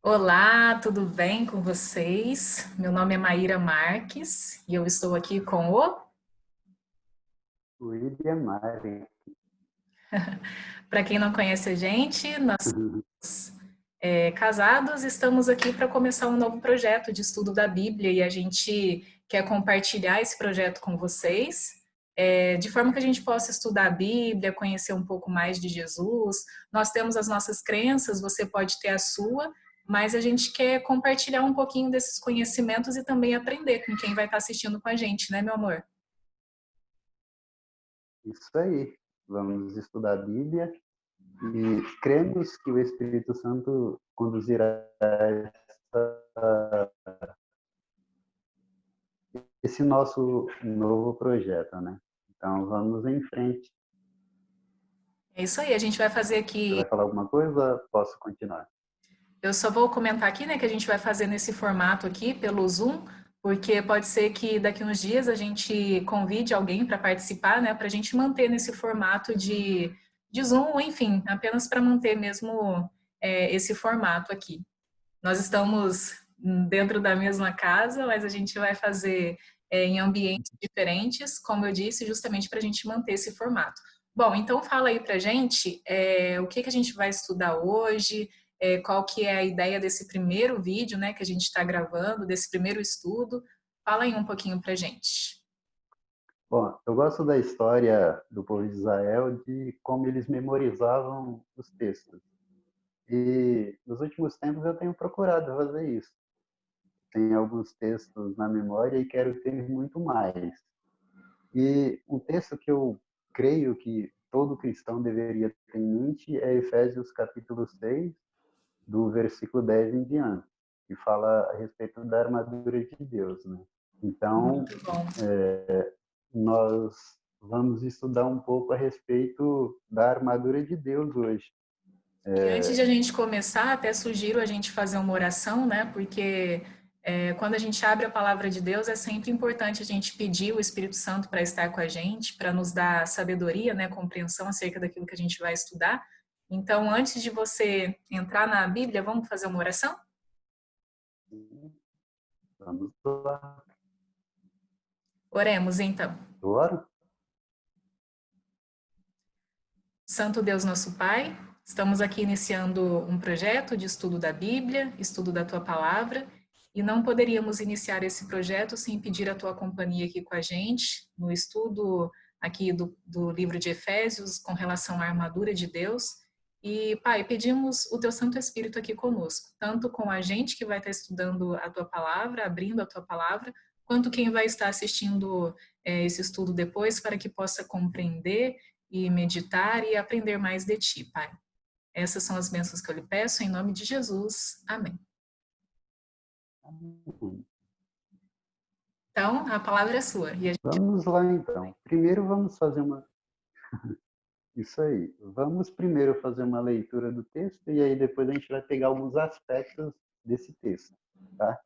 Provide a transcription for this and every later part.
Olá, tudo bem com vocês? Meu nome é Maíra Marques e eu estou aqui com o. William Mari. Para quem não conhece a gente, nós somos casados, estamos aqui para começar um novo projeto de estudo da Bíblia e a gente quer compartilhar esse projeto com vocês, de forma que a gente possa estudar a Bíblia, conhecer um pouco mais de Jesus. Nós temos as nossas crenças, você pode ter a sua, mas a gente quer compartilhar um pouquinho desses conhecimentos e também aprender com quem vai estar assistindo com a gente, né, meu amor? Isso aí. Vamos estudar a Bíblia e cremos que o Espírito Santo conduzirá esse nosso novo projeto, né? Então, vamos em frente. É isso aí, a gente vai fazer Você aqui. vai falar alguma coisa? Posso continuar? Eu só vou comentar aqui, né, que a gente vai fazer nesse formato aqui pelo Zoom, porque pode ser que daqui uns dias a gente convide alguém para participar, né, para a gente manter nesse formato de Zoom, enfim, apenas para manter mesmo esse formato aqui. Nós estamos dentro da mesma casa, mas a gente vai fazer em ambientes diferentes, como eu disse, justamente para a gente manter esse formato. Bom, então fala aí para a gente o que a gente vai estudar hoje, qual que é a ideia desse primeiro vídeo, né, que a gente está gravando, desse primeiro estudo. Fala aí um pouquinho para a gente. Bom, eu gosto da história do povo de Israel, de como eles memorizavam os textos. E nos últimos tempos eu tenho procurado fazer isso. Tenho alguns textos na memória e quero ter muito mais. E um texto que eu creio que todo cristão deveria ter em mente é Efésios capítulo 6, do versículo 10 em diante, que fala a respeito da armadura de Deus, né? Então, Muito bom. nós vamos estudar um pouco a respeito da armadura de Deus hoje. E antes de a gente começar, até sugiro a gente fazer uma oração, né? Porque quando a gente abre a palavra de Deus, é sempre importante a gente pedir o Espírito Santo para estar com a gente, para nos dar sabedoria, né? Compreensão acerca daquilo que a gente vai estudar. Então, antes de você entrar na Bíblia, vamos fazer uma oração? Vamos lá. Oremos então. Ora, Santo Deus, nosso Pai, estamos aqui iniciando um projeto de estudo da Bíblia, estudo da tua palavra, e não poderíamos iniciar esse projeto sem pedir a tua companhia aqui com a gente, no estudo aqui do livro de Efésios com relação à armadura de Deus. E, Pai, pedimos o teu Santo Espírito aqui conosco, tanto com a gente que vai estar estudando a tua palavra, abrindo a tua palavra, quanto quem vai estar assistindo esse estudo depois, para que possa compreender e meditar e aprender mais de ti, Pai. Essas são as bênçãos que eu lhe peço, em nome de Jesus. Amém. Então, a palavra é sua. E a gente... vamos lá então. Primeiro vamos fazer uma Isso aí. Vamos primeiro fazer uma leitura do texto e aí depois a gente vai pegar alguns aspectos desse texto, tá?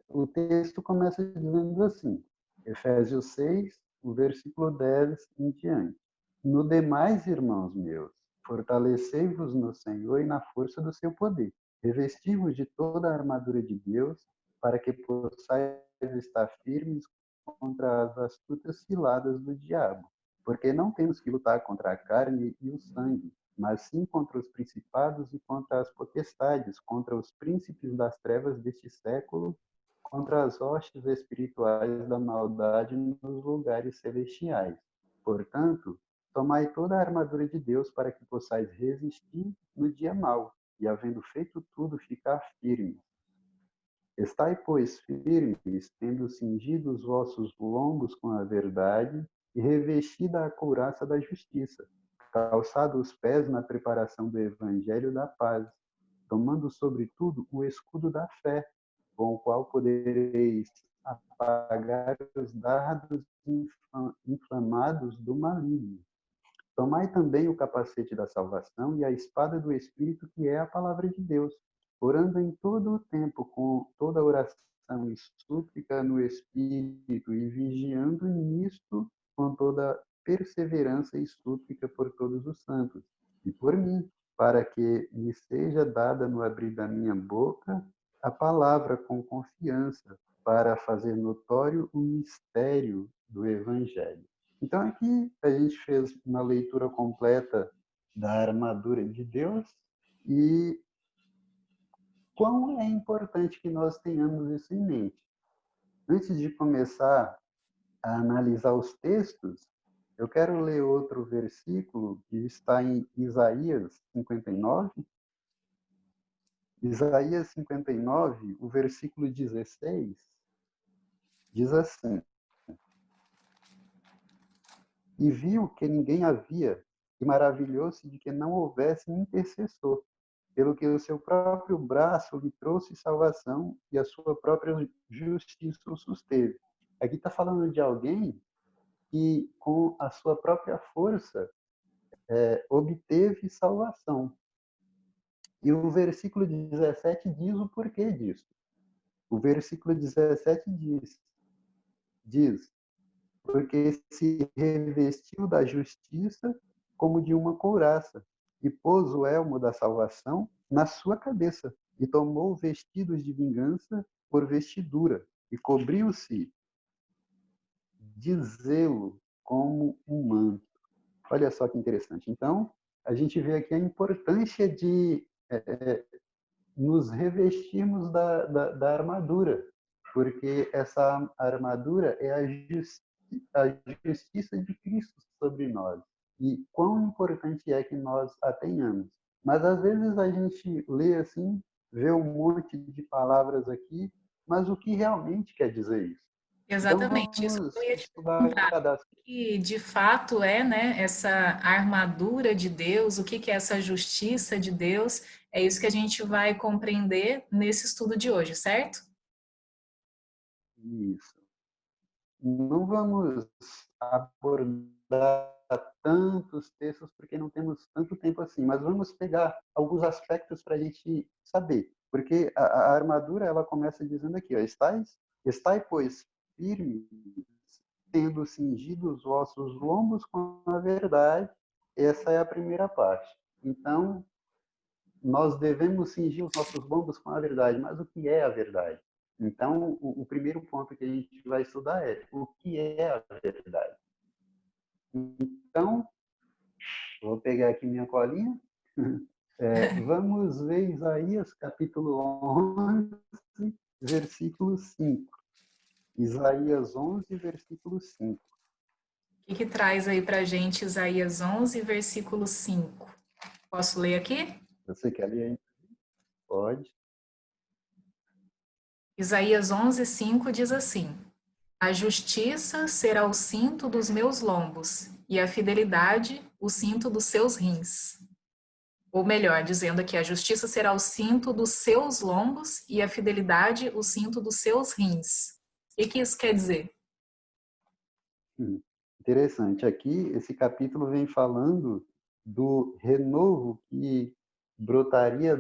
O texto começa dizendo assim, Efésios 6, o versículo 10 em diante. No demais, irmãos meus, fortalecei-vos no Senhor e na força do seu poder. Revesti-vos de toda a armadura de Deus, para que possais estar firmes contra as astutas ciladas do diabo. Porque não temos que lutar contra a carne e o sangue, mas sim contra os principados e contra as potestades, contra os príncipes das trevas deste século, contra as hostes espirituais da maldade nos lugares celestiais. Portanto, tomai toda a armadura de Deus para que possais resistir no dia mau, e havendo feito tudo, ficar firmes. Estai, pois, firmes, tendo cingido os vossos lombos com a verdade e revestida a couraça da justiça, calçado os pés na preparação do evangelho da paz, tomando sobretudo o escudo da fé, com o qual podereis apagar os dardos inflamados do maligno. Tomai também o capacete da salvação e a espada do Espírito, que é a palavra de Deus, orando em todo o tempo com toda oração e súplica no Espírito e vigiando nisto com toda perseverança e súplica por todos os santos e por mim, para que me seja dada no abrir da minha boca a palavra com confiança, para fazer notório o mistério do Evangelho. Então, aqui a gente fez uma leitura completa da armadura de Deus e quão é importante que nós tenhamos isso em mente. Antes de começar a analisar os textos, eu quero ler outro versículo que está em Isaías 59. Isaías 59, o versículo 16, diz assim: E viu que ninguém havia, e maravilhou-se de que não houvesse intercessor, pelo que o seu próprio braço lhe trouxe salvação e a sua própria justiça o susteve. Aqui está falando de alguém que, com a sua própria força, obteve salvação. E o versículo 17 diz o porquê disso. O versículo 17 diz: porque se revestiu da justiça como de uma couraça, e pôs o elmo da salvação na sua cabeça, e tomou vestidos de vingança por vestidura, e cobriu-se de zelo como um manto. Olha só que interessante. Então, a gente vê aqui a importância de nos revestirmos da armadura, porque essa armadura é a justiça de Cristo sobre nós. E quão importante é que nós a tenhamos. Mas às vezes a gente lê assim, vê um monte de palavras aqui, mas o que realmente quer dizer isso? Então Exatamente, isso que eu vamos ia te estudar perguntar. cada. O que de fato é, né, essa armadura de Deus, o que que é essa justiça de Deus? É isso que a gente vai compreender nesse estudo de hoje, certo? Isso. Não vamos abordar tantos textos porque não temos tanto tempo assim, mas vamos pegar alguns aspectos para a gente saber, porque a armadura ela começa dizendo aqui, ó, estai pois firmes, tendo cingido os vossos lombos com a verdade. Essa é a primeira parte. Então nós devemos cingir os nossos lombos com a verdade, mas o que é a verdade? Então, o primeiro ponto que a gente vai estudar é o que é a verdade. Então, vou pegar aqui minha colinha. Vamos ver Isaías capítulo 11, versículo 5. Isaías 11, versículo 5. O que que traz aí para a gente Isaías 11, versículo 5? Posso ler aqui? Você quer ler aí? Pode. Isaías 11, 5 diz assim: A justiça será o cinto dos meus lombos, e a fidelidade o cinto dos seus rins. Ou melhor, dizendo aqui, a justiça será o cinto dos seus lombos e a fidelidade o cinto dos seus rins. O que isso quer dizer? Interessante. Aqui, esse capítulo vem falando do renovo que brotaria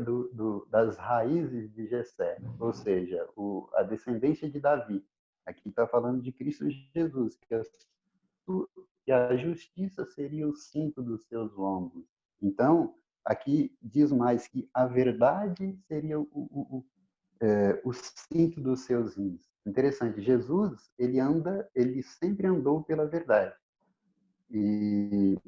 das raízes de Jessé, ou seja, a descendência de Davi. Aqui está falando de Cristo Jesus, que a justiça seria o cinto dos seus lombos. Então, aqui diz mais que a verdade seria o cinto dos seus rins. Interessante, Jesus, ele sempre andou pela verdade. E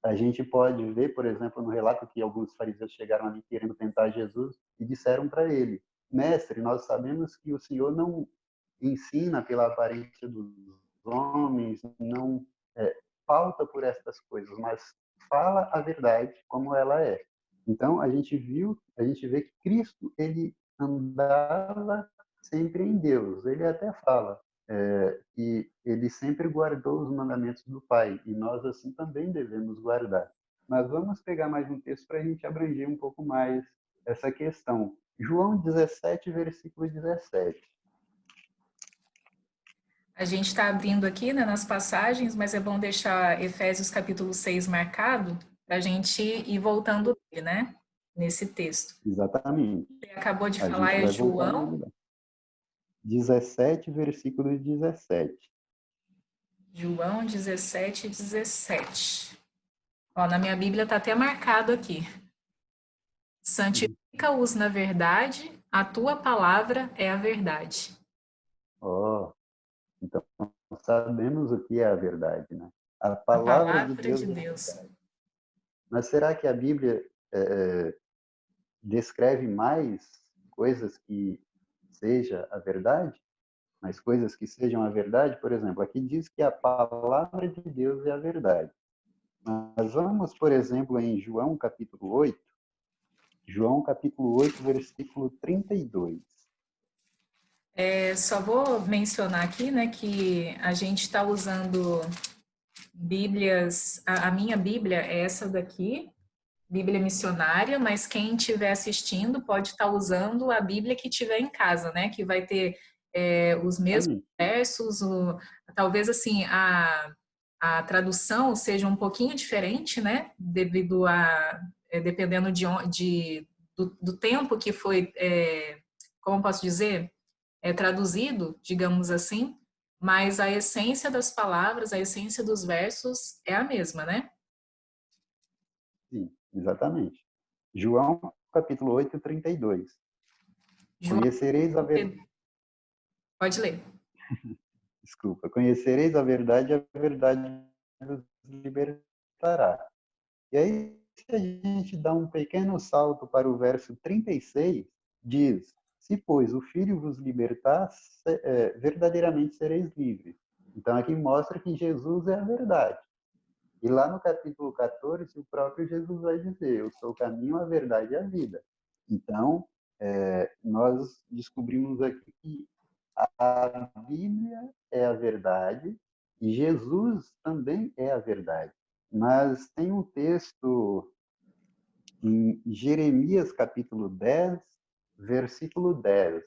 a gente pode ver, por exemplo, no relato que alguns fariseus chegaram ali querendo tentar Jesus e disseram para ele: Mestre, nós sabemos que o Senhor não ensina pela aparência dos homens, não pauta por estas coisas, mas fala a verdade como ela é. Então a gente vê que Cristo ele andava sempre em Deus. Ele até fala que ele sempre guardou os mandamentos do Pai e nós assim também devemos guardar. Mas vamos pegar mais um texto para a gente abranger um pouco mais essa questão. João 17, versículo 17. A gente está abrindo aqui, né, nas passagens, mas é bom deixar Efésios capítulo 6 marcado para a gente ir voltando dele, né? Nesse texto. Exatamente. Você acabou de A falar, gente é vai voltar João, nele. 17, versículo 17. João 17, 17. Ó, na minha Bíblia está até marcado aqui. Uhum. Santifica-os na verdade, a tua palavra é a verdade. Ó, então sabemos o que é a verdade, né? A A palavra de palavra Deus de é Deus. verdade. Mas será que a Bíblia descreve mais coisas que seja a verdade? Mais coisas que sejam a verdade? Por exemplo, aqui diz que a palavra de Deus é a verdade. Mas vamos, por exemplo, em João capítulo 8. João capítulo 8, versículo 32. Só vou mencionar aqui, né, que a gente está usando Bíblias. A minha Bíblia é essa daqui, Bíblia missionária, mas quem estiver assistindo pode estar usando a Bíblia que tiver em casa, né? Que vai ter os mesmos Exatamente. versos, talvez assim a tradução seja um pouquinho diferente, né? Devido a dependendo do tempo que foi, como posso dizer, traduzido, digamos assim, mas a essência das palavras, a essência dos versos é a mesma, né? Sim, exatamente. João capítulo 8, 32. João, Conhecereis a verdade. pode ler. Desculpa. Conhecereis a verdade vos libertará. E aí, se a gente dá um pequeno salto para o verso 36, diz: Se, pois, o Filho vos libertar, verdadeiramente sereis livres. Então, aqui mostra que Jesus é a verdade. E lá no capítulo 14, o próprio Jesus vai dizer: Eu sou o caminho, a verdade e a vida. Então, nós descobrimos aqui que a Bíblia é a verdade e Jesus também é a verdade. Mas tem um texto em Jeremias capítulo 10, versículo 10.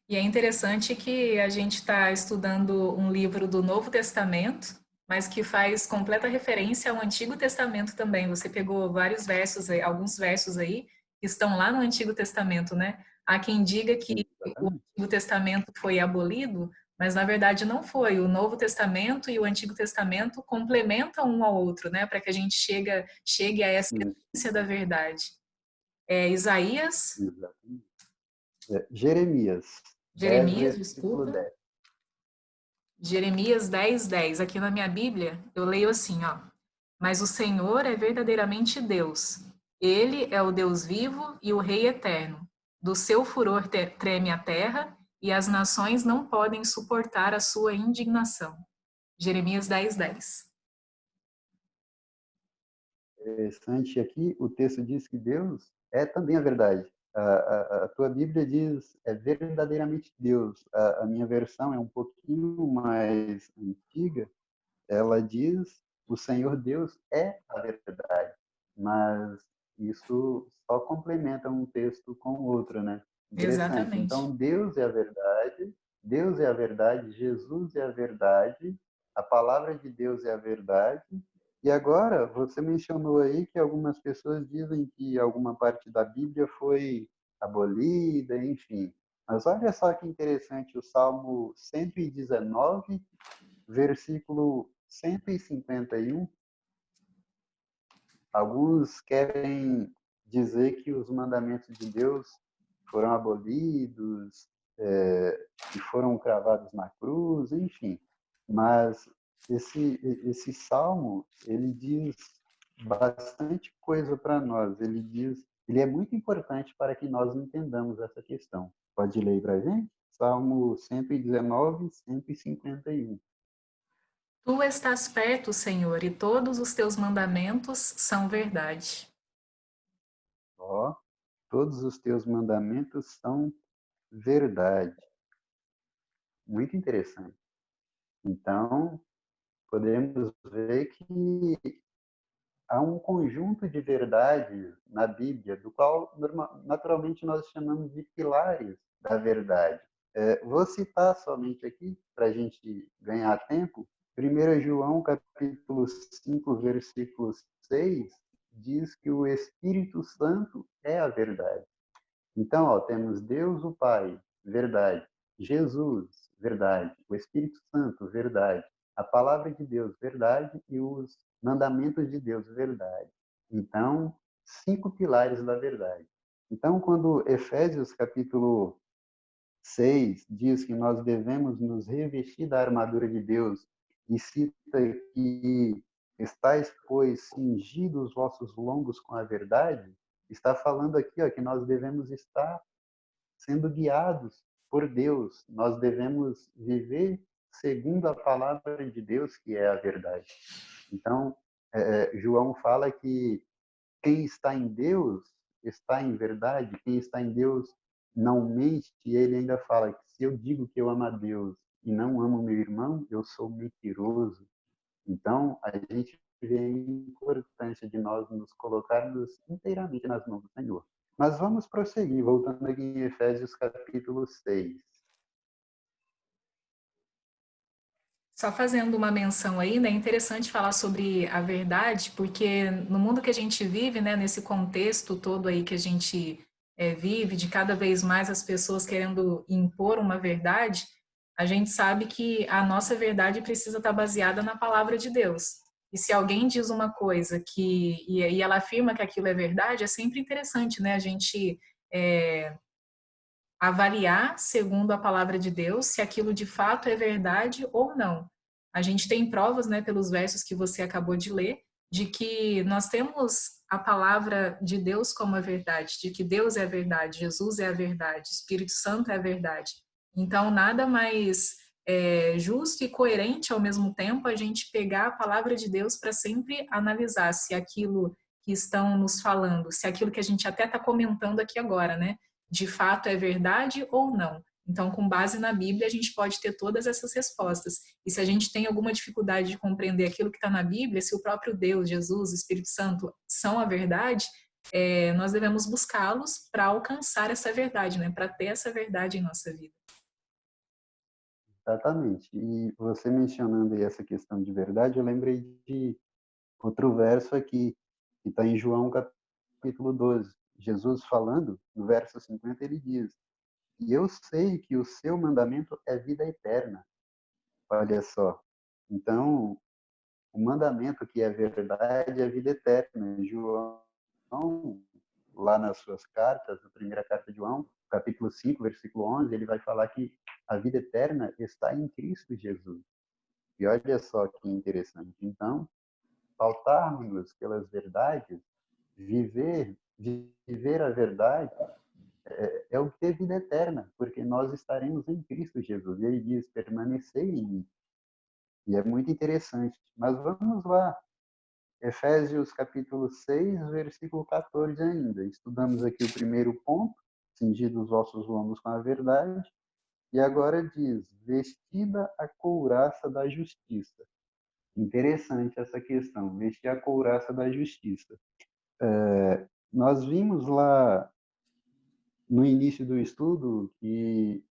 E é interessante que a gente está estudando um livro do Novo Testamento, mas que faz completa referência ao Antigo Testamento também. Você pegou vários versos, alguns versos aí, que estão lá no Antigo Testamento, né? Há quem diga que o Exatamente. Antigo Testamento foi abolido, mas na verdade não foi. O Novo Testamento e o Antigo Testamento complementam um ao outro, né? Para que a gente chegue a essa Isso, essência da verdade. Isaías, exatamente. Jeremias 10, Jeremias, versículo desculpa. 10. Jeremias 10, 10. Aqui na minha Bíblia, eu leio assim, ó. Mas o Senhor é verdadeiramente Deus. Ele é o Deus vivo e o Rei eterno. Do seu furor treme a terra e as nações não podem suportar a sua indignação. Jeremias 10, 10. Interessante aqui, o texto diz que Deus é também a verdade. A tua Bíblia diz é verdadeiramente Deus. A minha versão é um pouquinho mais antiga. Ela diz o Senhor Deus é a verdade. Mas isso só complementa um texto com o outro, né? Interessante. Exatamente. Então, Deus é a verdade, Deus é a verdade, Jesus é a verdade, a palavra de Deus é a verdade. E agora, você mencionou aí que algumas pessoas dizem que alguma parte da Bíblia foi abolida, enfim. Mas olha só que interessante, o Salmo 119, versículo 151. Alguns querem dizer que os mandamentos de Deus foram abolidos, que foram cravados na cruz, enfim. Mas esse salmo, ele diz bastante coisa para nós. Ele é muito importante para que nós entendamos essa questão. Pode ler para a gente? Salmo 119, 151. Tu estás perto, Senhor, e todos os teus mandamentos são verdade. Ó, todos os teus mandamentos são verdade. Muito interessante. Então, podemos ver que há um conjunto de verdades na Bíblia, do qual naturalmente nós chamamos de pilares da verdade. Vou citar somente aqui, para a gente ganhar tempo, 1 João capítulo 5, versículo 6, diz que o Espírito Santo é a verdade. Então, ó, temos Deus o Pai, verdade. Jesus, verdade. O Espírito Santo, verdade. a palavra de Deus, verdade, e os mandamentos de Deus, verdade. Então, 5 pilares da verdade. Então, quando Efésios capítulo 6 diz que nós devemos nos revestir da armadura de Deus e cita que estáis, pois, cingidos os vossos lombos com a verdade, está falando aqui ó, que nós devemos estar sendo guiados por Deus. Nós devemos viver segundo a palavra de Deus, que é a verdade. Então, João fala que quem está em Deus está em verdade, quem está em Deus não mente, e ele ainda fala que se eu digo que eu amo a Deus e não amo meu irmão, eu sou mentiroso. Então, a gente vê a importância de nós nos colocarmos inteiramente nas mãos do Senhor. Mas vamos prosseguir, voltando aqui em Efésios capítulo 6. Só fazendo uma menção aí, né? É interessante falar sobre a verdade, porque no mundo que a gente vive, né? Nesse contexto todo aí que a gente vive, de cada vez mais as pessoas querendo impor uma verdade, a gente sabe que a nossa verdade precisa estar baseada na palavra de Deus. E se alguém diz uma coisa e ela afirma que aquilo é verdade, é sempre interessante, né? A gente avaliar, segundo a palavra de Deus, se aquilo de fato é verdade ou não. A gente tem provas, né, pelos versos que você acabou de ler, de que nós temos a palavra de Deus como a verdade, de que Deus é a verdade, Jesus é a verdade, Espírito Santo é a verdade. Então, nada mais justo e coerente ao mesmo tempo a gente pegar a palavra de Deus para sempre analisar se aquilo que estão nos falando, se aquilo que a gente até está comentando aqui agora, né, de fato é verdade ou não. Então, com base na Bíblia, a gente pode ter todas essas respostas. E se a gente tem alguma dificuldade de compreender aquilo que está na Bíblia, se o próprio Deus, Jesus, Espírito Santo são a verdade, nós devemos buscá-los para alcançar essa verdade, né? Para ter essa verdade em nossa vida. Exatamente. E você mencionando aí essa questão de verdade, eu lembrei de outro verso aqui, que está em João capítulo 12. Jesus falando, no verso 50, ele diz: E eu sei que o seu mandamento é vida eterna. Olha só. Então, o mandamento que é verdade é a vida eterna. João, lá nas suas cartas, a primeira carta de João, capítulo 5, versículo 11, ele vai falar que a vida eterna está em Cristo Jesus. E olha só que interessante. Então, pautarmos pelas verdades, viver a verdade, é o que tem vida eterna, porque nós estaremos em Cristo Jesus. E ele diz, permanecer em mim. E é muito interessante. Mas vamos lá. Efésios capítulo 6, versículo 14 ainda. Estudamos aqui o primeiro ponto, cingidos os vossos lombos com a verdade. E agora diz, vestida a couraça da justiça. Interessante essa questão, vestir a couraça da justiça. Nós vimos lá no início do estudo que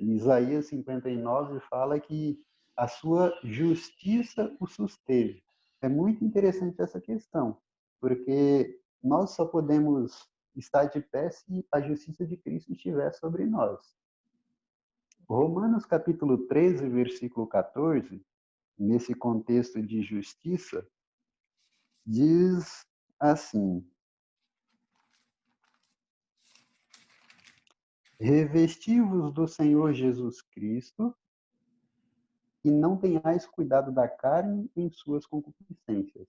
Isaías 59 fala que a sua justiça o susteve. É muito interessante essa questão, porque nós só podemos estar de pé se a justiça de Cristo estiver sobre nós. Romanos capítulo 13, versículo 14, nesse contexto de justiça, diz assim: Revesti-vos do Senhor Jesus Cristo e não tenhais cuidado da carne em suas concupiscências.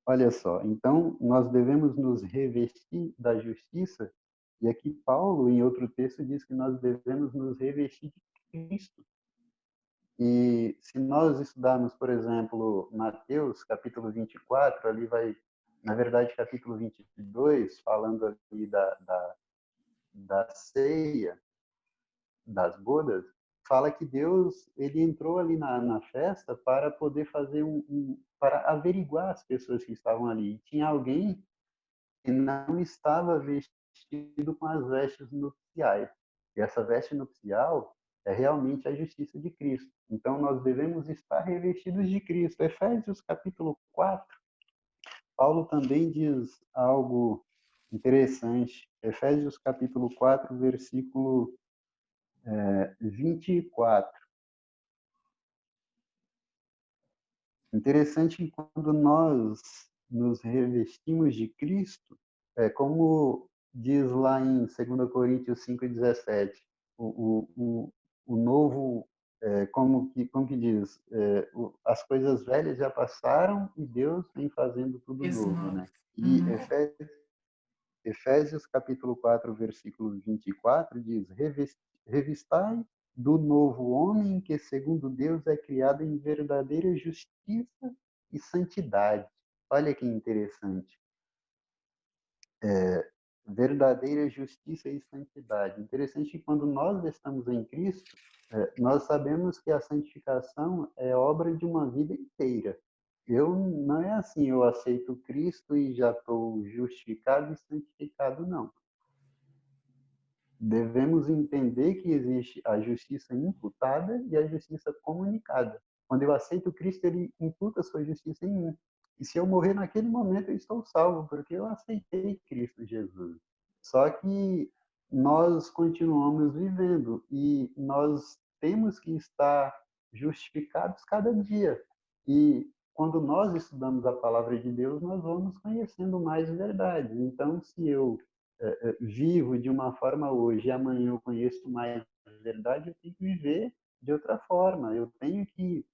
Olha só, então nós devemos nos revestir da justiça, e aqui Paulo, em outro texto, diz que nós devemos nos revestir de Cristo. E se nós estudarmos, por exemplo, Mateus, capítulo 24, ali vai, na verdade, capítulo 22, falando ali da ceia, das bodas, fala que Deus ele entrou ali na festa para poder fazer para averiguar as pessoas que estavam ali. E tinha alguém que não estava vestido com as vestes nupciais. E essa veste nupcial é realmente a justiça de Cristo. Então nós devemos estar revestidos de Cristo. Efésios capítulo 4, Paulo também diz algo interessante. Efésios capítulo 4, versículo 24. Interessante quando nós nos revestimos de Cristo, como diz lá em 2 Coríntios 5,17, o novo, como que diz, as coisas velhas já passaram e Deus vem fazendo tudo novo, Exato. né? E Uhum. Efésios capítulo 4, versículo 24 diz: Revistai do novo homem que, segundo Deus, é criado em verdadeira justiça e santidade. Olha que interessante. Verdadeira justiça e santidade. Interessante que quando nós estamos em Cristo, nós sabemos que a santificação é obra de uma vida inteira. Eu não é assim, eu aceito Cristo e já estou justificado e santificado, não. Devemos entender que existe a justiça imputada e a justiça comunicada. Quando eu aceito Cristo, ele imputa a sua justiça em mim. E se eu morrer naquele momento, eu estou salvo, porque eu aceitei Cristo Jesus. Só que nós continuamos vivendo e nós temos que estar justificados cada dia. E quando nós estudamos a palavra de Deus, nós vamos conhecendo mais verdade. Então, se eu vivo de uma forma hoje e amanhã eu conheço mais verdade, eu tenho que viver de outra forma. Eu tenho que,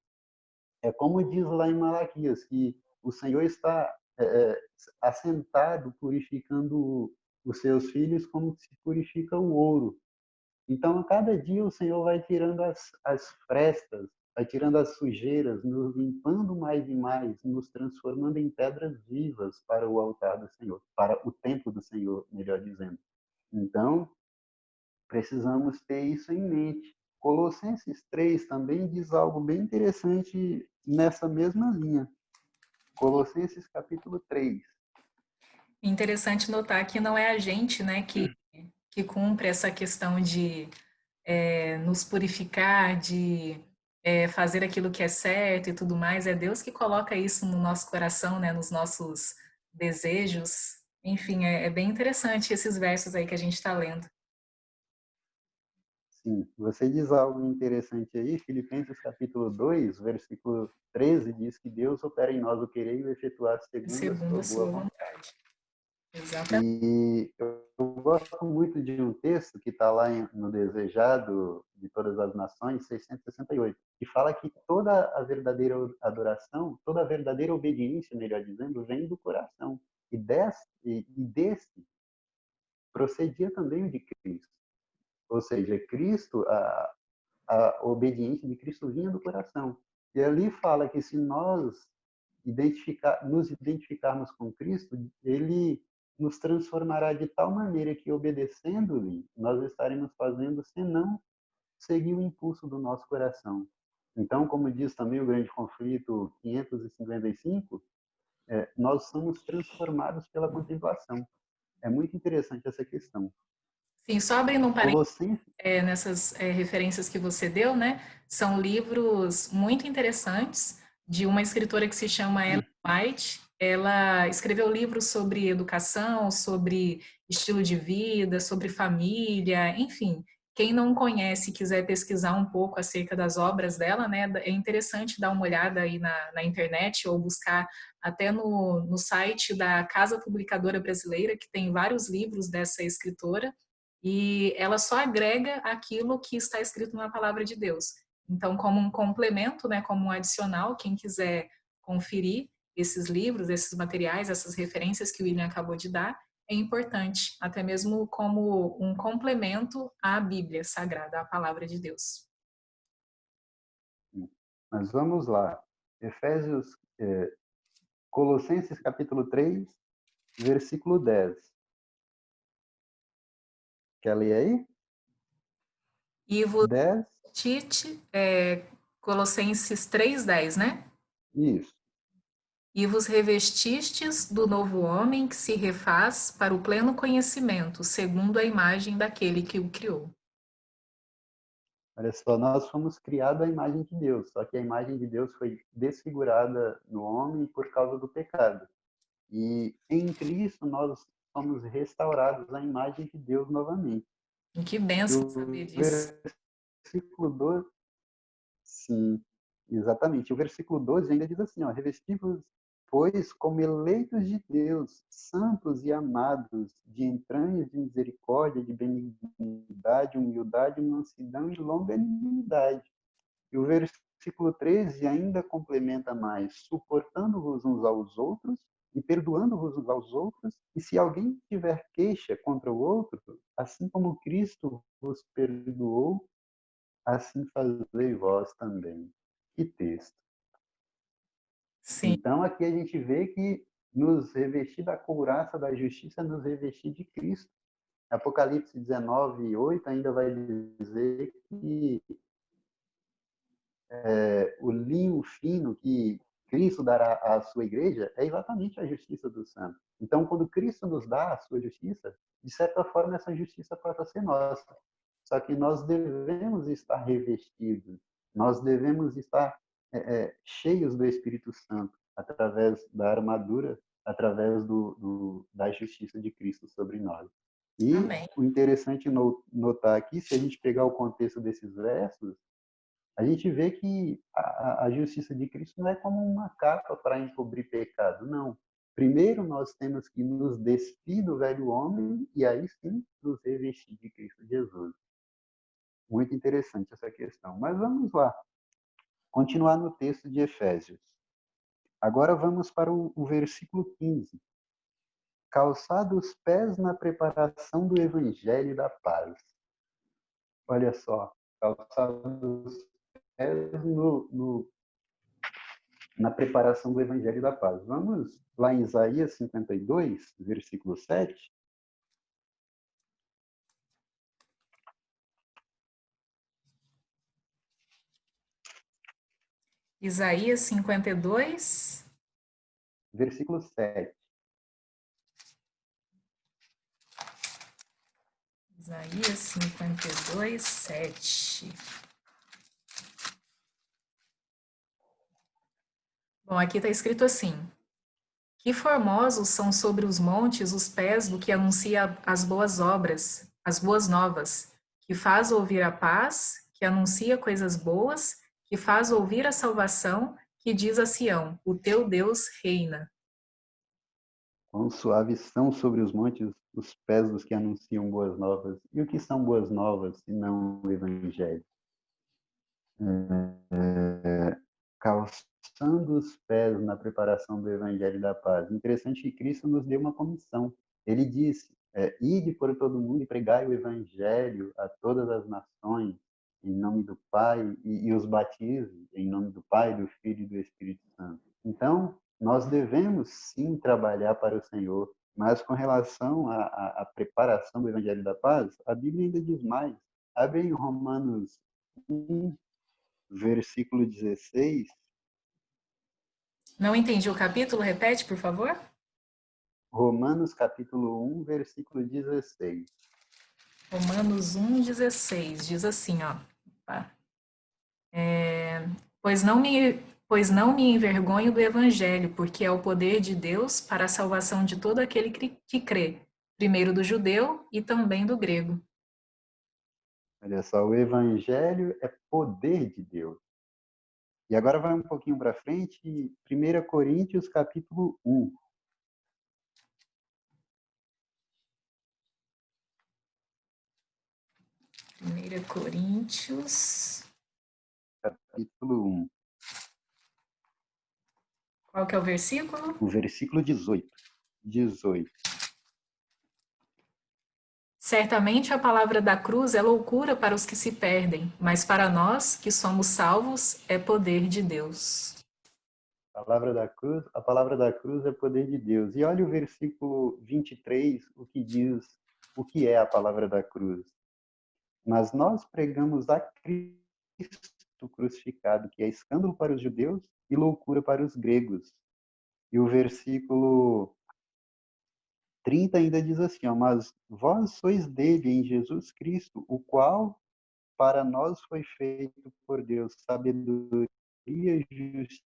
é como diz lá em Malaquias, que o Senhor está assentado purificando os seus filhos como se purifica o ouro. Então, a cada dia o Senhor vai tirando as frestas, vai tirando as sujeiras, nos limpando mais e mais, nos transformando em pedras vivas para o altar do Senhor, para o templo do Senhor, melhor dizendo. Então, precisamos ter isso em mente. Colossenses 3 também diz algo bem interessante nessa mesma linha. Colossenses capítulo 3. Interessante notar que não é a gente, né, que cumpre essa questão de nos purificar, de fazer aquilo que é certo e tudo mais. É Deus que coloca isso no nosso coração, né, nos nossos desejos. Enfim, é bem interessante esses versos aí que a gente está lendo. Sim, você diz algo interessante aí, Filipenses capítulo 2, versículo 13, diz que Deus opera em nós o querer e o efetuar segundo a Segundo sua a boa sua vontade. vontade. Exatamente. E eu gosto muito de um texto que está lá no Desejado de Todas as Nações, 668, que fala que toda a verdadeira adoração, toda a verdadeira obediência, melhor dizendo, vem do coração. E desse procedia também o de Cristo. Ou seja, Cristo, a obediência de Cristo vinha do coração. E ali fala que se nós nos identificarmos com Cristo, ele nos transformará de tal maneira que, obedecendo-lhe, nós estaremos fazendo senão seguir o impulso do nosso coração. Então, como diz também o grande conflito 555, nós somos transformados pela contemplação. É muito interessante essa questão. Sim, só abrindo um parênteses Colossenses, nessas referências que você deu, né? São livros muito interessantes de uma escritora que se chama Ellen White. Ela escreveu livros sobre educação, sobre estilo de vida, sobre família, enfim. Quem não conhece e quiser pesquisar um pouco acerca das obras dela, né, é interessante dar uma olhada aí na internet ou buscar até no site da Casa Publicadora Brasileira, que tem vários livros dessa escritora e ela só agrega aquilo que está escrito na palavra de Deus. Então, como um complemento, né, como um adicional, quem quiser conferir esses livros, esses materiais, essas referências que o William acabou de dar, é importante, até mesmo como um complemento à Bíblia Sagrada, à palavra de Deus. mas vamos lá. Efésios, Colossenses capítulo 3, versículo 10. Quer ler aí? E vos 10? vestite, Colossenses 3:10, né? Isso. E vos revestistes do novo homem que se refaz para o pleno conhecimento, segundo a imagem daquele que o criou. Olha só, nós fomos criados à imagem de Deus, só que a imagem de Deus foi desfigurada no homem por causa do pecado. E em Cristo nós somos restaurados à imagem de Deus novamente. E que E bênção saber o disso. versículo 12, sim. Exatamente. O versículo 12 ainda diz assim, ó, revesti-vos, pois, como eleitos de Deus, santos e amados, de entranhas de misericórdia, de benignidade, humildade, mansidão e longanimidade. E o versículo 13 ainda complementa mais, suportando-vos uns aos outros e perdoando-vos uns aos outros, e se alguém tiver queixa contra o outro, assim como Cristo vos perdoou, assim fazei vós também. Que texto. Sim, Então, aqui a gente vê que nos revestir da couraça da justiça, nos revestir de Cristo. Apocalipse 19, 8 ainda vai dizer que o linho fino que Cristo dará à sua igreja é exatamente a justiça do santo. Então, quando Cristo nos dá a sua justiça, de certa forma, essa justiça passa a ser nossa. Só que nós devemos estar revestidos, nós devemos estar cheios do Espírito Santo, através da armadura, através da justiça de Cristo sobre nós. E amém. o interessante notar aqui, se a gente pegar o contexto desses versos, a gente vê que a justiça de Cristo não é como uma capa para encobrir pecado, não. Primeiro nós temos que nos despir do velho homem e aí sim nos revestir de Cristo Jesus. Muito interessante essa questão. Mas vamos lá, continuar no texto de Efésios. Agora vamos para o versículo 15. Calçado os pés na preparação do evangelho da paz. Olha só, calçado os pés na preparação do Evangelho da Paz. Vamos lá em Isaías 52, versículo 7. Isaías 52. Versículo 7. Isaías 52, 7. Bom, aqui está escrito assim: Que formosos são sobre os montes os pés do que anuncia as boas obras, as boas novas, que faz ouvir a paz, que anuncia coisas boas, que faz ouvir a salvação, que diz a Sião: O teu Deus reina. Quão suaves são sobre os montes os pés dos que anunciam boas novas. E o que são boas novas, se não o Evangelho? Calçando os pés na preparação do Evangelho da Paz. Interessante que Cristo nos deu uma comissão. Ele disse, ide por todo mundo e pregai o Evangelho a todas as nações, em nome do Pai, e os batize em nome do Pai, do Filho e do Espírito Santo. Então, nós devemos sim trabalhar para o Senhor, mas com relação à preparação do Evangelho da Paz, a Bíblia ainda diz mais. Abre em Romanos 1, versículo 16. Não entendi o capítulo, repete, por favor? Romanos capítulo 1, versículo 16. Romanos 1,16 diz assim, ó. Pois não me, pois não me envergonho do evangelho, porque é o poder de Deus para a salvação de todo aquele que crê, primeiro do judeu e também do grego. Olha só, o evangelho é poder de Deus. E agora vai um pouquinho para frente, 1 Coríntios capítulo 1. 1 Coríntios, Capítulo 1, qual que é o versículo? o versículo 18. 18. Certamente a palavra da cruz é loucura para os que se perdem, mas para nós que somos salvos é poder de Deus. A palavra da cruz é poder de Deus. E olha o versículo 23, o que diz o que é a palavra da cruz. Mas nós pregamos a Cristo crucificado, que é escândalo para os judeus e loucura para os gregos. E o versículo 30 ainda diz assim, ó, mas vós sois dele em Jesus Cristo, o qual para nós foi feito por Deus sabedoria, justiça,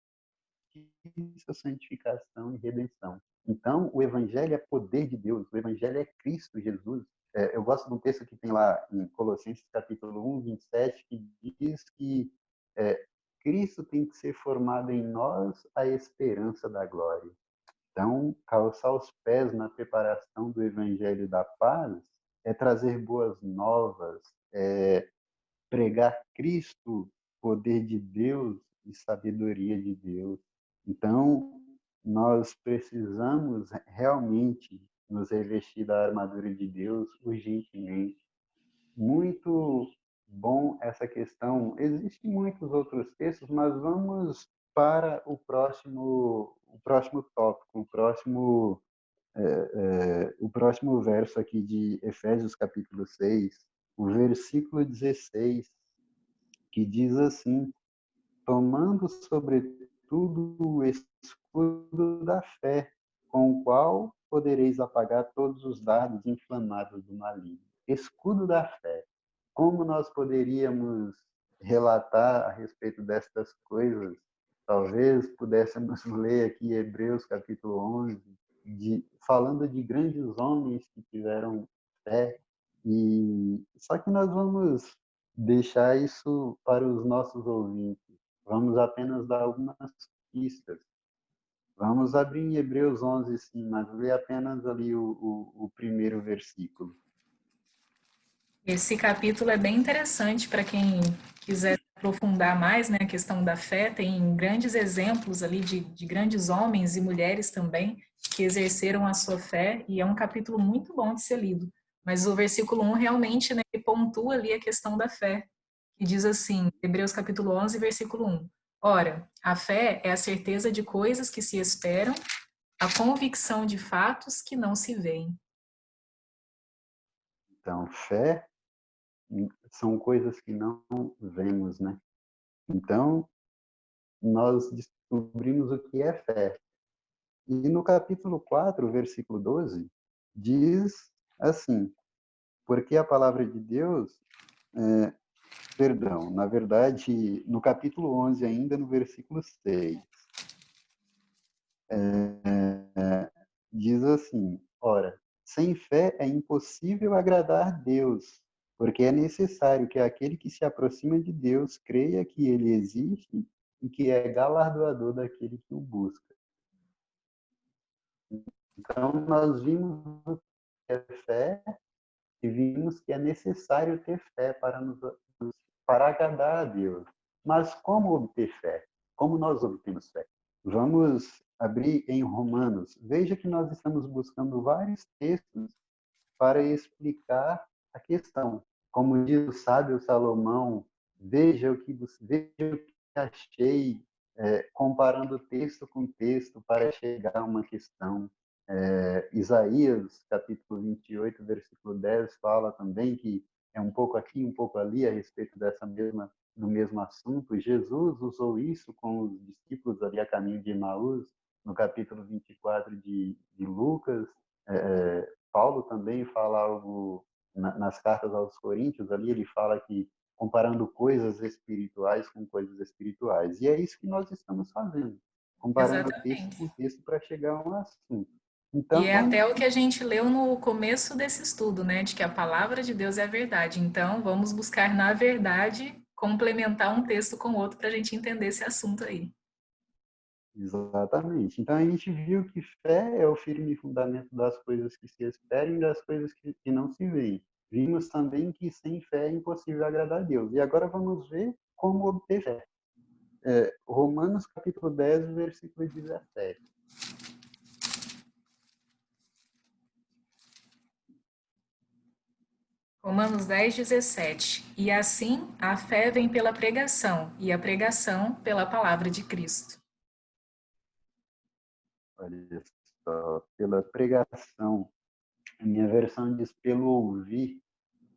santificação e redenção. Então, o evangelho é poder de Deus, o evangelho é Cristo Jesus. Eu gosto de um texto que tem lá em Colossenses capítulo 1, 27, que diz que Cristo tem que ser formado em nós a esperança da glória. Então, calçar os pés na preparação do Evangelho da Paz é trazer boas novas, é pregar Cristo, poder de Deus e sabedoria de Deus. Então, nós precisamos realmente nos revestir da armadura de Deus urgentemente. Muito bom essa questão. Existem muitos outros textos, mas vamos para o próximo tópico, o próximo verso aqui de Efésios capítulo 6, o versículo 16, que diz assim: tomando sobretudo o escudo da fé, com o qual podereis apagar todos os dardos inflamados do maligno. Escudo da fé. Como nós poderíamos relatar a respeito destas coisas? Talvez pudéssemos ler aqui Hebreus capítulo 11, falando de grandes homens que tiveram fé. Só que nós vamos deixar isso para os nossos ouvintes. Vamos apenas dar algumas pistas. Vamos abrir em Hebreus 11, sim, mas ler apenas ali o primeiro versículo. Esse capítulo é bem interessante para quem quiser aprofundar mais, né, a questão da fé. Tem grandes exemplos ali de grandes homens e mulheres também que exerceram a sua fé, e é um capítulo muito bom de ser lido. Mas o versículo 1 realmente, né, pontua ali a questão da fé, que diz assim, Hebreus capítulo 11, versículo 1. Ora, a fé é a certeza de coisas que se esperam, a convicção de fatos que não se veem. Então, fé são coisas que não vemos, né? Então, nós descobrimos o que é fé. E no capítulo 4, versículo 12, diz assim: porque a palavra de Deus, perdão, na verdade, no capítulo 11, ainda no versículo 6, diz assim: ora, sem fé é impossível agradar a Deus, porque é necessário que aquele que se aproxima de Deus creia que ele existe e que é galardoador daquele que o busca. Então, nós vimos o que é fé e vimos que é necessário ter fé para agradar a Deus. Mas como obter fé? Como nós obtemos fé? Vamos abrir em Romanos. Veja que nós estamos buscando vários textos para explicar a questão. Como diz o sábio Salomão, veja o que achei, comparando texto com texto para chegar a uma questão. Isaías, capítulo 28, versículo 10, fala também que é um pouco aqui, um pouco ali, a respeito do mesmo assunto. Jesus usou isso com os discípulos ali a caminho de Emaús, no capítulo 24 de Lucas. Paulo também fala algo nas cartas aos Coríntios, ali ele fala que comparando coisas espirituais com coisas espirituais. E é isso que nós estamos fazendo, comparando texto com Exatamente. texto para chegar a um assunto. E Então, é vamos, até o que a gente leu no começo desse estudo, né? De que a palavra de Deus é a verdade. Então, vamos buscar na verdade complementar um texto com o outro para a gente entender esse assunto aí. exatamente. Então, a gente viu que fé é o firme fundamento das coisas que se esperam e das coisas que não se veem. Vimos também que sem fé é impossível agradar a Deus. E agora vamos ver como obter fé. Romanos capítulo 10, versículo 17. Romanos 10, 17. E assim a fé vem pela pregação, e a pregação pela palavra de Cristo. Olha só, pela pregação. A minha versão diz pelo ouvir.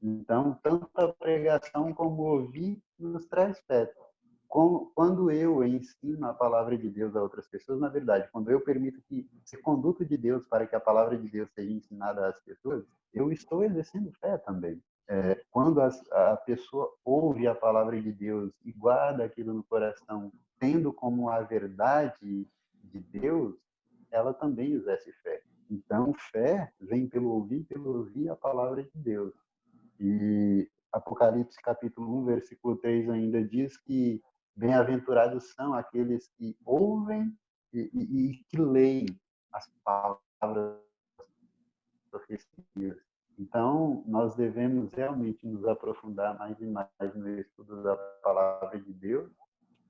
Então, tanto a pregação como ouvir nos traz fé. Quando eu ensino a palavra de Deus a outras pessoas, na verdade, quando eu permito que ser conduto de Deus para que a palavra de Deus seja ensinada às pessoas, eu estou exercendo fé também. Quando a pessoa ouve a palavra de Deus e guarda aquilo no coração, tendo como a verdade de Deus, ela também exerce fé. Então, fé vem pelo ouvir a palavra de Deus. E Apocalipse capítulo 1, versículo 3 ainda diz que bem-aventurados são aqueles que ouvem e que leem as palavras profecias. Então, nós devemos realmente nos aprofundar mais e mais no estudo da palavra de Deus,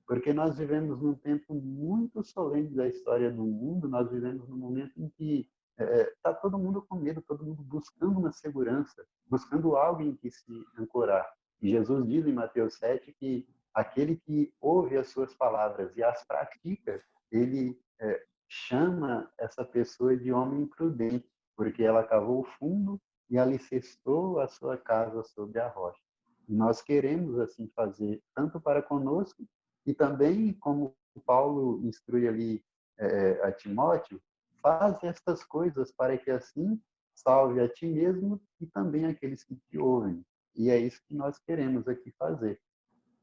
porque nós vivemos num tempo muito solene da história do mundo, nós vivemos num momento em que está todo mundo com medo, todo mundo buscando uma segurança, buscando algo em que se ancorar. E Jesus diz em Mateus 7 que aquele que ouve as suas palavras e as pratica, ele chama essa pessoa de homem imprudente, porque ela cavou fundo e alicerçou a sua casa sobre a rocha. E nós queremos assim fazer, tanto para conosco, e também, como Paulo instrui ali a Timóteo, faz estas coisas para que assim salve a ti mesmo e também aqueles que te ouvem. E é isso que nós queremos aqui fazer.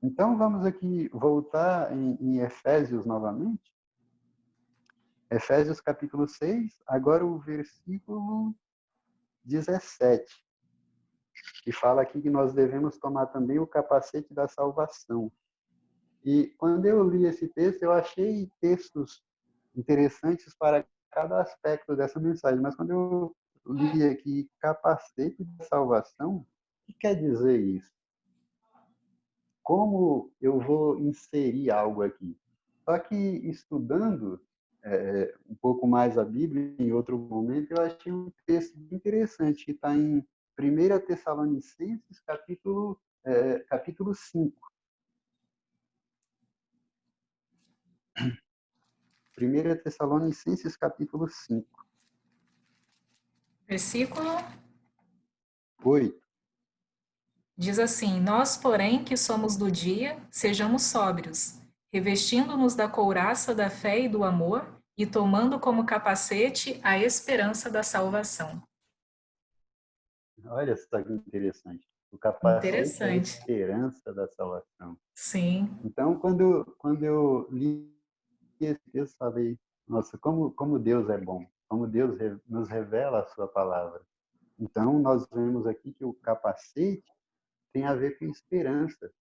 Então, vamos aqui voltar em Efésios novamente. Efésios capítulo 6, agora o versículo 17, que fala aqui que nós devemos tomar também o capacete da salvação. E quando eu li esse texto, eu achei textos interessantes para cada aspecto dessa mensagem, mas quando eu li aqui capacete da salvação, o que quer dizer isso? Como eu vou inserir algo aqui? Só que estudando um pouco mais a Bíblia, em outro momento, eu achei um texto interessante, que está em 1 Tessalonicenses, capítulo 5. 1 Tessalonicenses, capítulo 5. Versículo 8. diz assim: Nós, porém, que somos do dia, sejamos sóbrios, revestindo-nos da couraça da fé e do amor, e tomando como capacete a esperança da salvação. Olha só que interessante. O capacete é a Interessante. esperança da salvação. Sim. Então, quando eu li esse texto, falei, nossa, como Deus é bom, como Deus nos revela a sua palavra. Então, nós vemos aqui que o capacete tem a ver com esperança.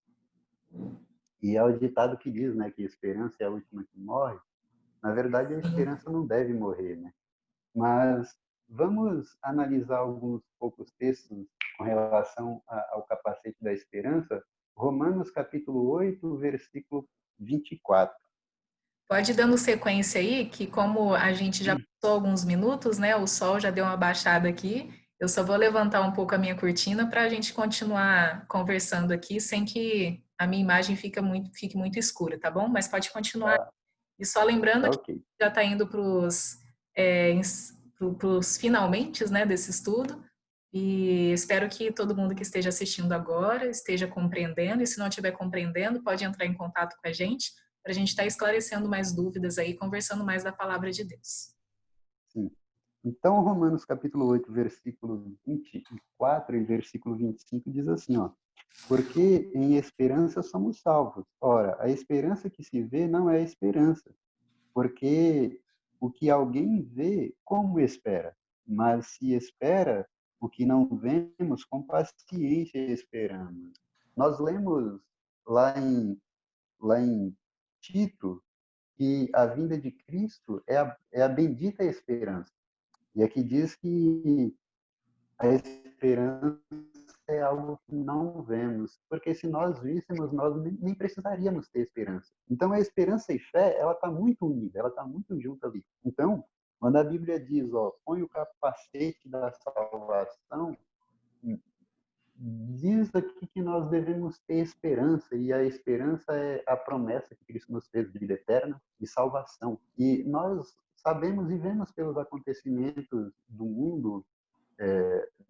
E é o ditado que diz, né, que a esperança é a última que morre. Na verdade, a Sim. esperança não deve morrer, né? Mas vamos analisar alguns poucos textos com relação ao capacete da esperança. Romanos capítulo 8, versículo 24. Pode ir dando sequência aí, que como a gente já passou alguns minutos, né? O sol já deu uma baixada aqui. Eu só vou levantar um pouco a minha cortina para a gente continuar conversando aqui, sem que a minha imagem fique muito escura, tá bom? Mas pode continuar. Tá, E só lembrando tá que ok. já está indo para os finalmente, né, desse estudo. E espero que todo mundo que esteja assistindo agora esteja compreendendo. E se não estiver compreendendo, pode entrar em contato com a gente para a gente estar esclarecendo mais dúvidas aí, conversando mais da palavra de Deus. Sim. Então, Romanos capítulo 8, versículo 24 e versículo 25 diz assim, ó: porque em esperança somos salvos. Ora, a esperança que se vê não é esperança, porque o que alguém vê, como espera? Mas se espera o que não vemos, com paciência esperamos. Nós lemos lá em Tito que a vinda de Cristo é a bendita esperança. E aqui diz que a esperança é algo que não vemos, porque se nós víssemos, nós nem precisaríamos ter esperança. Então, a esperança e fé, ela está muito unida, ela está muito junta ali. Então, quando a Bíblia diz, ó, põe o capacete da salvação, diz aqui que nós devemos ter esperança, e a esperança é a promessa que Cristo nos fez de vida eterna e salvação. E nós sabemos e vemos pelos acontecimentos do mundo,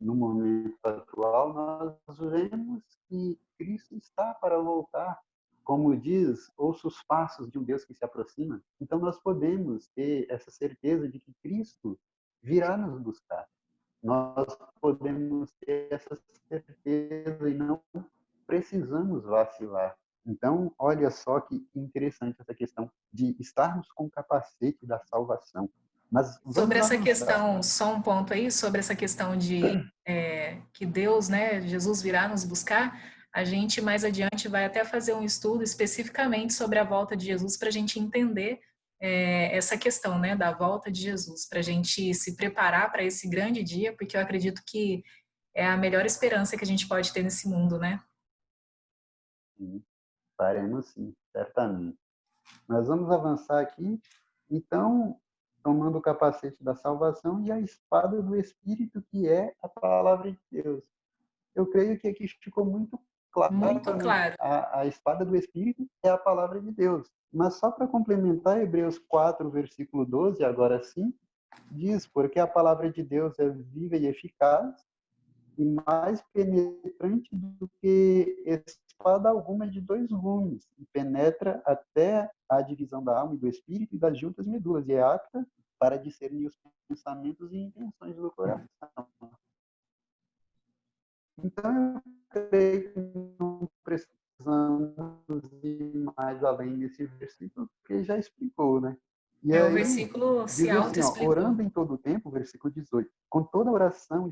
no momento atual, nós vemos que Cristo está para voltar. Como diz, ouça os passos de um Deus que se aproxima. Então, nós podemos ter essa certeza de que Cristo virá nos buscar. Nós podemos ter essa certeza e não precisamos vacilar. Então, olha só que interessante essa questão de estarmos com o capacete da salvação. Mas Sobre vamos essa avançar. questão, só um ponto aí, sobre essa questão de que Deus, né, Jesus virá nos buscar. A gente mais adiante vai até fazer um estudo especificamente sobre a volta de Jesus para a gente entender essa questão, né, da volta de Jesus, para a gente se preparar para esse grande dia, porque eu acredito que é a melhor esperança que a gente pode ter nesse mundo, né? Sim, faremos sim, certamente. Nós vamos avançar aqui, então, tomando o capacete da salvação e a espada do Espírito, que é a palavra de Deus. Eu creio que aqui ficou muito claro, Muito né? claro. A espada do Espírito é a palavra de Deus. Mas só para complementar, Hebreus 4, versículo 12, agora sim, diz, porque a palavra de Deus é viva e eficaz, e mais penetrante do que espada alguma de dois gumes, e penetra até a divisão da alma e do espírito e das juntas medulas, e é apta para discernir os pensamentos e intenções do coração. Então, eu creio que não precisamos ir mais além desse versículo, porque já explicou, né? E O aí, versículo se diz assim, ó, autoexplicou. orando em todo o tempo, versículo 18, com toda oração,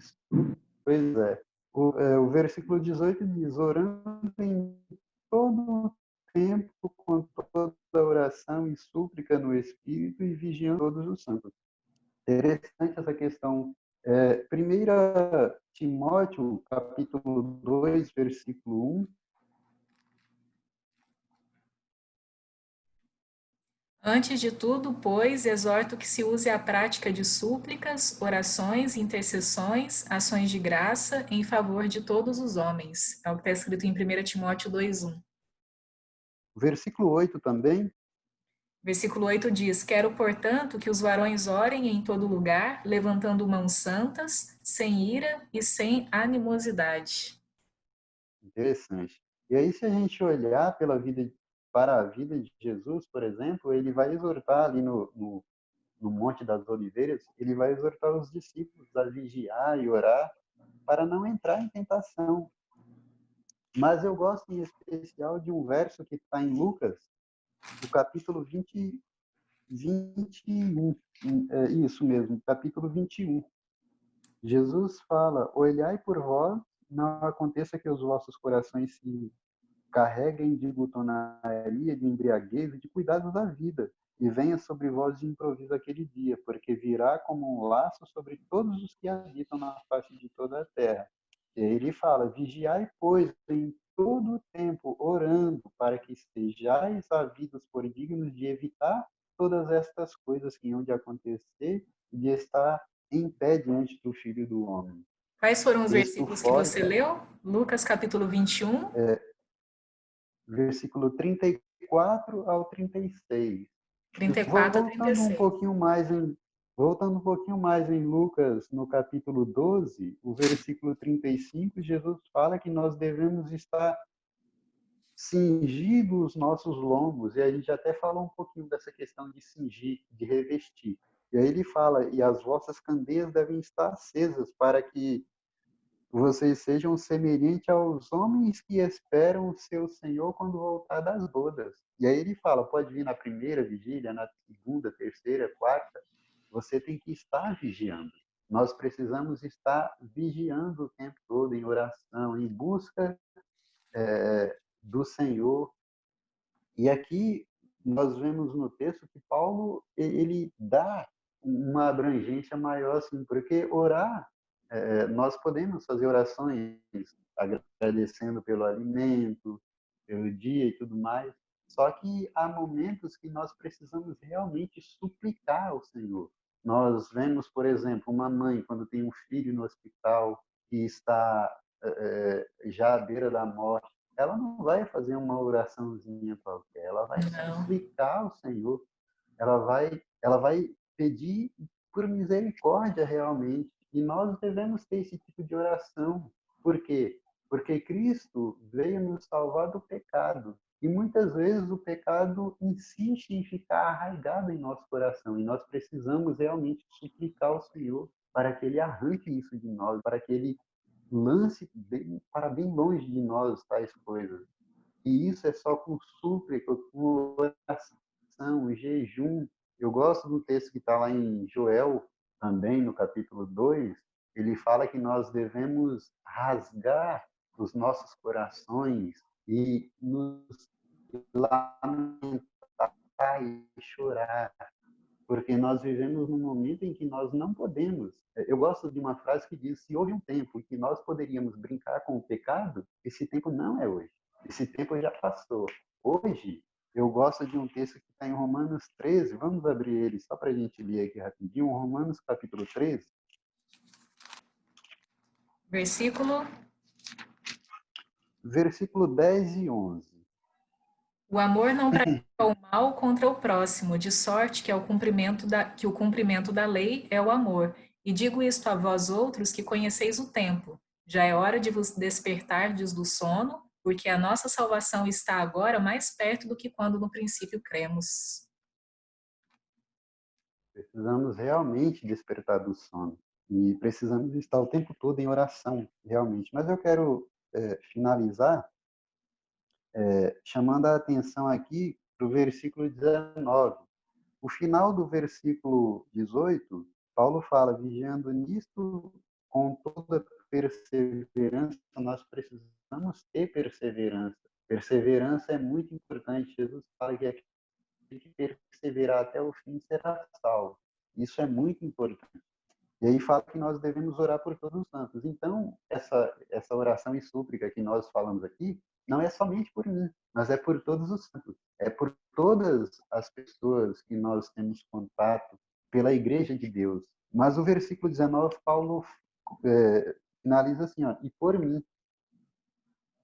pois é, o versículo 18 diz, orando em todo o tempo, com toda oração e súplica no Espírito e vigiando todos os santos. Interessante essa questão. 1 Timóteo, capítulo 2, versículo 1, Antes de tudo, pois, exorto que se use a prática de súplicas, orações, intercessões, ações de graça em favor de todos os homens. É o que está escrito em 1 Timóteo 2:1. versículo 8 também, Versículo 8 diz: Quero, portanto, que os varões orem em todo lugar, levantando mãos santas, sem ira e sem animosidade. interessante. E aí, se a gente olhar para a vida de Jesus, por exemplo, ele vai exortar ali no Monte das Oliveiras, ele vai exortar os discípulos a vigiar e orar para não entrar em tentação. Mas eu gosto em especial de um verso que está em Lucas, o capítulo 21. Isso mesmo, capítulo 21. Jesus fala: olhai por vós, não aconteça que os vossos corações se carreguem de glutonaria, de embriaguez e de cuidados da vida, e venha sobre vós de improviso aquele dia, porque virá como um laço sobre todos os que habitam na face de toda a terra. E aí ele fala: vigiai, pois, em todo o tempo, orando, para que sejais havidos por dignos de evitar todas estas coisas que hão de acontecer e de estar em pé diante do Filho do Homem. Quais foram os Texto versículos que você forte, leu? Lucas capítulo 21, versículo 34 ao 36. E 34 a 36. voltando um pouquinho mais em Lucas, no capítulo 12, o versículo 35, Jesus fala que nós devemos estar cingidos os nossos lombos, e a gente até falou um pouquinho dessa questão de cingir, de revestir. E aí ele fala: e as vossas candeias devem estar acesas para que vocês sejam semelhantes aos homens que esperam o seu Senhor quando voltar das bodas. E aí ele fala, pode vir na primeira vigília, na segunda, terceira, quarta, você tem que estar vigiando. Nós precisamos estar vigiando o tempo todo em oração, em busca do Senhor. E aqui nós vemos no texto que Paulo ele dá uma abrangência maior, assim, porque orar, nós podemos fazer orações agradecendo pelo alimento, pelo dia e tudo mais, só que há momentos que nós precisamos realmente suplicar ao Senhor. Nós vemos, por exemplo, uma mãe quando tem um filho no hospital e está já à beira da morte, ela não vai fazer uma oraçãozinha qualquer, ela vai Não. suplicar ao Senhor, ela vai pedir por misericórdia realmente. E nós devemos ter esse tipo de oração. Por quê? Porque Cristo veio nos salvar do pecado. E muitas vezes o pecado insiste em ficar arraigado em nosso coração. E nós precisamos realmente suplicar ao Senhor para que Ele arranque isso de nós, para que Ele lance para bem longe de nós tais coisas. E isso é só com súplica, com oração, jejum. Eu gosto do texto que está lá em Joel, também no capítulo 2. Ele fala que nós devemos rasgar os nossos corações e nos lamentar e chorar, porque nós vivemos num momento em que nós não podemos. Eu gosto de uma frase que diz: se houve um tempo em que nós poderíamos brincar com o pecado, esse tempo não é hoje. Esse tempo já passou. Hoje, eu gosto de um texto que está em Romanos 13. Vamos abrir ele só para a gente ler aqui rapidinho. Romanos capítulo 13. Versículo. Versículo 10 e 11. O amor não pratica o mal contra o próximo, de sorte que, que o cumprimento da lei é o amor. E digo isto a vós outros que conheceis o tempo. Já é hora de vos despertardes do sono, porque a nossa salvação está agora mais perto do que quando no princípio cremos. Precisamos realmente despertar do sono. E precisamos estar o tempo todo em oração, realmente. Mas eu quero finalizar chamando a atenção aqui para o versículo 19. O final do versículo 18, Paulo fala: vigiando nisto com toda perseverança. Nós precisamos ter perseverança. Perseverança é muito importante. Jesus fala que aquele que perseverar até o fim será salvo. Isso é muito importante. E aí fala que nós devemos orar por todos os santos. Então, essa oração e súplica que nós falamos aqui, não é somente por mim, mas é por todos os santos. É por todas as pessoas que nós temos contato, pela Igreja de Deus. Mas o versículo 19, Paulo finaliza assim, ó, e por mim,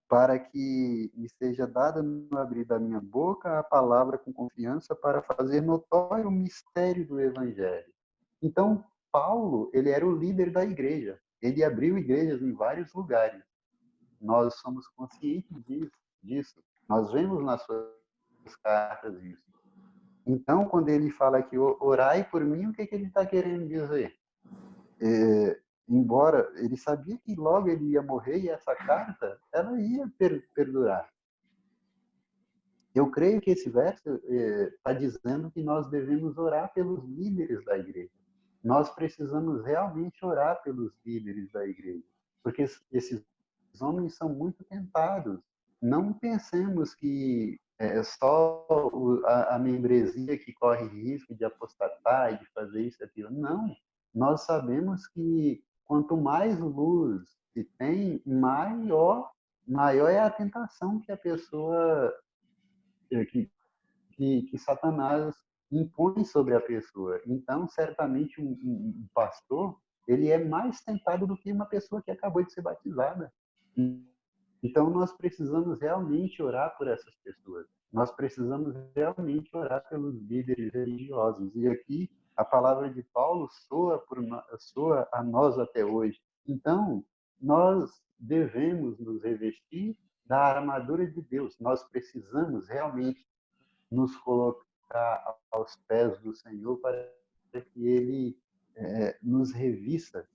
para que me seja dada no abrir da minha boca a palavra com confiança para fazer notório o mistério do Evangelho. Então, Paulo, ele era o líder da igreja. Ele abriu igrejas em vários lugares. Nós somos conscientes disso. Nós vemos nas suas cartas isso. Então, quando ele fala aqui, orai por mim, o que ele está querendo dizer? Embora ele sabia que logo ele ia morrer e essa carta, ela ia perdurar. Eu creio que esse verso está dizendo que nós devemos orar pelos líderes da igreja. Nós precisamos realmente orar pelos líderes da igreja, porque esses homens são muito tentados. Não pensemos que é só a membresia que corre risco de apostatar e de fazer isso e aquilo. Não. Nós sabemos que quanto mais luz se tem, maior é a tentação que a pessoa, que Satanás impõe sobre a pessoa. Então, certamente, um pastor, ele é mais tentado do que uma pessoa que acabou de ser batizada. Então, nós precisamos realmente orar por essas pessoas. Nós precisamos realmente orar pelos líderes religiosos. E aqui, a palavra de Paulo soa a nós até hoje. Então, nós devemos nos revestir da armadura de Deus. Nós precisamos realmente nos colocar aos pés do Senhor para que Ele nos revista.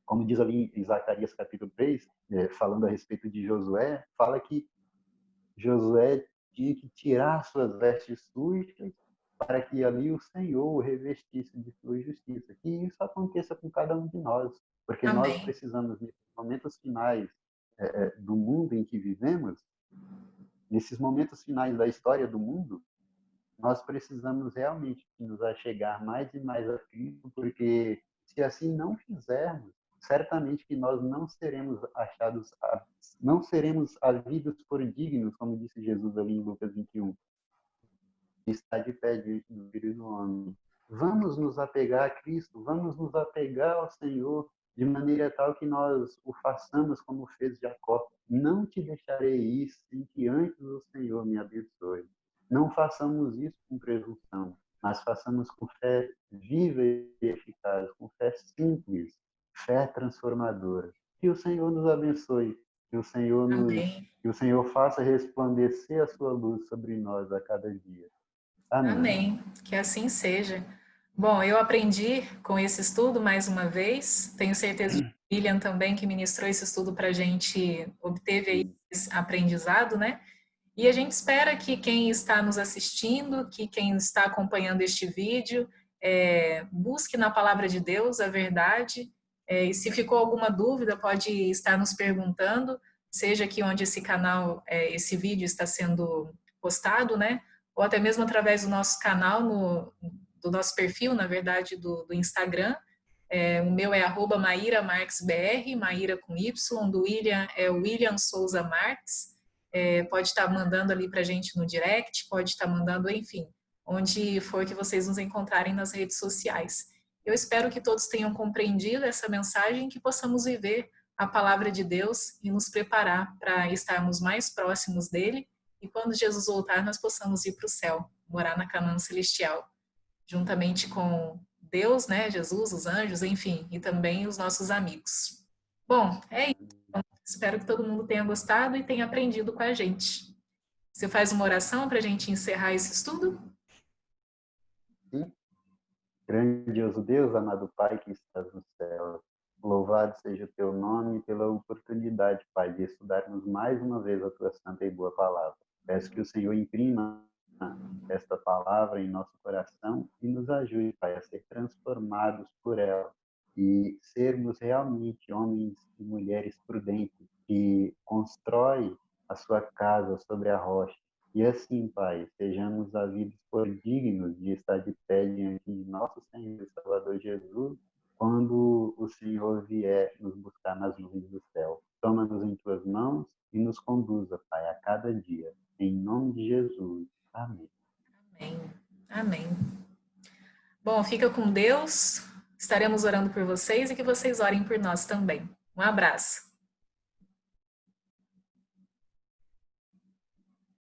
Como diz ali em Zacarias capítulo 3, falando a respeito de Josué, fala que Josué tinha que tirar suas vestes sujas para que ali o Senhor o revestisse de sua justiça. Que isso aconteça com cada um de nós, porque nós Amém. precisamos, nesses momentos finais do mundo em que vivemos, nesses momentos finais da história do mundo, nós precisamos realmente nos achegar mais e mais a Cristo, porque se assim não fizermos, certamente que nós não seremos havidos por dignos, como disse Jesus ali em Lucas 21, está de pé diante do Filho do Homem. Vamos nos apegar a Cristo, vamos nos apegar ao Senhor, de maneira tal que nós o façamos como fez Jacó. Não te deixarei ir sem que antes o Senhor me abençoe. Não façamos isso com presunção, mas façamos com fé viva e eficaz, com fé simples, fé transformadora. Que o Senhor nos abençoe, que o Senhor Amém. que o Senhor faça resplandecer a sua luz sobre nós a cada dia. Amém. Amém. Que assim seja. Bom, eu aprendi com esse estudo mais uma vez. Tenho certeza que o William também, que ministrou esse estudo para a gente, obteve aí Sim. esse aprendizado, né? E a gente espera que quem está nos assistindo, que quem está acompanhando este vídeo, busque na palavra de Deus a verdade. E se ficou alguma dúvida, pode estar nos perguntando. seja aqui onde esse canal, esse vídeo está sendo postado, né? Ou até mesmo através do nosso canal, do nosso perfil, na verdade, do Instagram. O meu é @MaíraMarquesBR, Maíra com Y, do William é William Souza Marques. Pode estar mandando ali para a gente no direct, pode estar mandando, enfim, onde for que vocês nos encontrarem nas redes sociais. Eu espero que todos tenham compreendido essa mensagem, que possamos viver a palavra de Deus e nos preparar para estarmos mais próximos dele, e quando Jesus voltar, nós possamos ir para o céu, morar na Canaã celestial, juntamente com Deus, né, Jesus, os anjos, enfim, e também os nossos amigos. Bom, é isso. Espero que todo mundo tenha gostado e tenha aprendido com a gente. Você faz uma oração para a gente encerrar esse estudo? Sim. Grandioso Deus, amado Pai que estás no céu, louvado seja o teu nome pela oportunidade, Pai, de estudarmos mais uma vez a tua santa e boa palavra. Peço que o Senhor imprima esta palavra em nosso coração e nos ajude, Pai, a ser transformados por ela e sermos realmente homens e mulheres prudentes que constroem a sua casa sobre a rocha. E assim, Pai, sejamos havidos por dignos de estar de pé diante de nosso Senhor e Salvador Jesus, quando o Senhor vier nos buscar nas nuvens do céu. Toma-nos em tuas mãos e nos conduza, Pai, a cada dia. Em nome de Jesus. Amém. Amém. Amém. Bom, fica com Deus. Estaremos orando por vocês e que vocês orem por nós também. Um abraço.